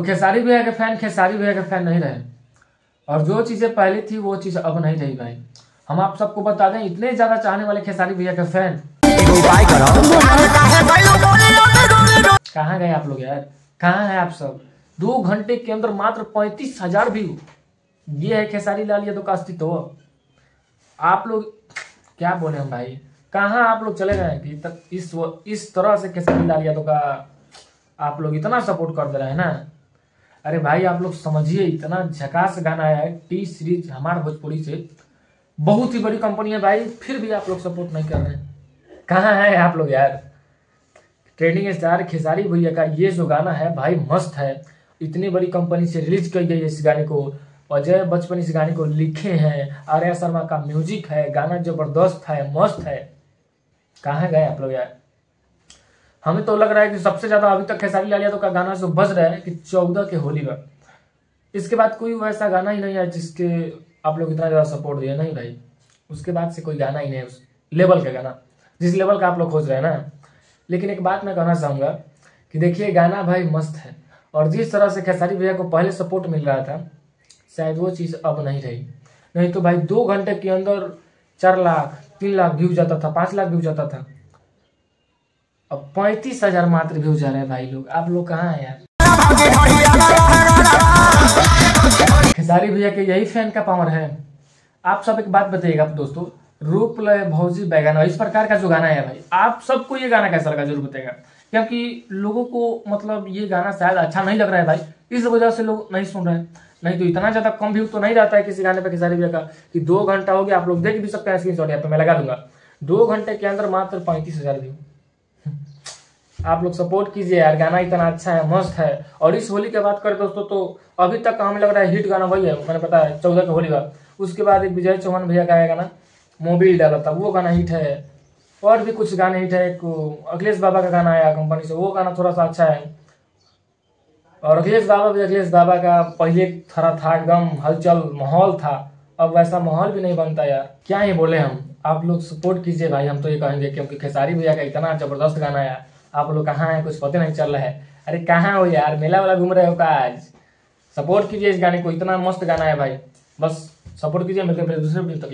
खेसारी भैया के फैन खेसारी भैया के फैन नहीं रहे, और जो चीजें पहले थी वो चीज अब नहीं रही भाई। हम आप सबको बता दें, इतने ज्यादा चाहने वाले खेसारी भैया के फैन कहाँ गए आप लोग यार, कहाँ हैं आप सब। 2 घंटे के अंदर मात्र 35,000 व्यू, ये है खेसारी लाल यादव का अस्तित्व। आप लोग क्या बोले हम भाई, कहाँ आप लोग चले गए कि इस तरह से खेसारी लाल यादव का आप लोग इतना सपोर्ट कर दे रहे हैं ना। अरे भाई आप लोग समझिए, इतना झकास गाना है टी सीरीज हमारे भोजपुरी से, बहुत ही बड़ी कंपनी है भाई, फिर भी आप लोग सपोर्ट नहीं कर रहे हैं। कहाँ है आप लोग यार। ट्रेंडिंग स्टार खेसारी भैया का ये जो गाना है भाई मस्त है, इतनी बड़ी कंपनी से रिलीज की गई है इस गाने को, अजय बचपन इस गाने को लिखे हैं, आर्या शर्मा का म्यूजिक है, गाना जबरदस्त है, मस्त है। कहाँ गए आप लोग यार। हमें तो लग रहा है कि सबसे ज्यादा अभी तक खेसारी लाल यादव का गाना जो बज रहा है कि 14 के होली का, इसके बाद कोई वैसा गाना ही नहीं है जिसके आप लोग इतना ज्यादा सपोर्ट दिए। नहीं भाई, उसके बाद से कोई गाना ही नहीं है उस लेवल का गाना, जिस लेवल का आप लोग खोज रहे हैं ना। लेकिन एक बात मैं कहना चाहूंगा कि देखिए गाना भाई मस्त है, और जिस तरह से खेसारी भैया को पहले सपोर्ट मिल रहा था शायद वो चीज अब नहीं रही। नहीं तो भाई 2 घंटे के अंदर 4 लाख 3 लाख व्यू जाता था, 5 लाख व्यू जाता था, अब 35,000 मात्र व्यू जा रहे हैं भाई लोग। आप लोग कहाँ हैं यार। खेसारी भैया के यही फैन का पावर है। आप सब एक बात बताइएगा दोस्तों, रूप लय भौजी बैगाना, इस प्रकार का जो गाना है भाई, आप सबको ये गाना कैसा लगा जरूर बताइएगा, क्योंकि लोगों को मतलब ये गाना शायद अच्छा नहीं लग रहा है भाई, इस वजह से लोग नहीं सुन रहे हैं। नहीं तो इतना ज्यादा कम व्यू तो नहीं रहता है किसी गाने पे खेसारी भैया का कि 2 घंटा हो गया। आप लोग देख भी सकते हैं, स्क्रीनशॉट यहाँ पे मैं लगा दूंगा, 2 घंटे के अंदर मात्र 35,000 व्यू। आप लोग सपोर्ट कीजिए यार, गाना इतना अच्छा है, मस्त है। और इस होली की बात करें दोस्तों तो अभी तक हमें लग रहा है हिट गाना वही है, मैंने पता है 14 का होली का। उसके बाद एक विजय चौहान भैया का गाना मोबिल डाला था, वो गाना हिट है। और भी कुछ गाने हिट है, एक अखिलेश बाबा का गाना आया कंपनी से, वो गाना थोड़ा सा अच्छा है। और अखिलेश बाबा का पहले थोड़ा था एकदम हलचल माहौल था, अब वैसा माहौल भी नहीं बनता यार, क्या ही बोले हम। आप लोग सपोर्ट कीजिए भाई, हम तो ये कहेंगे, क्योंकि खेसारी भैया का इतना जबरदस्त गाना है। आप लोग कहाँ हैं, कुछ पता नहीं चल रहा है। अरे कहाँ हो यार, मेला वाला घूम रहे हो का आज। सपोर्ट कीजिए इस गाने को, इतना मस्त गाना है भाई, बस सपोर्ट कीजिए। मिलते हैं फिर दूसरे वीडियो तक।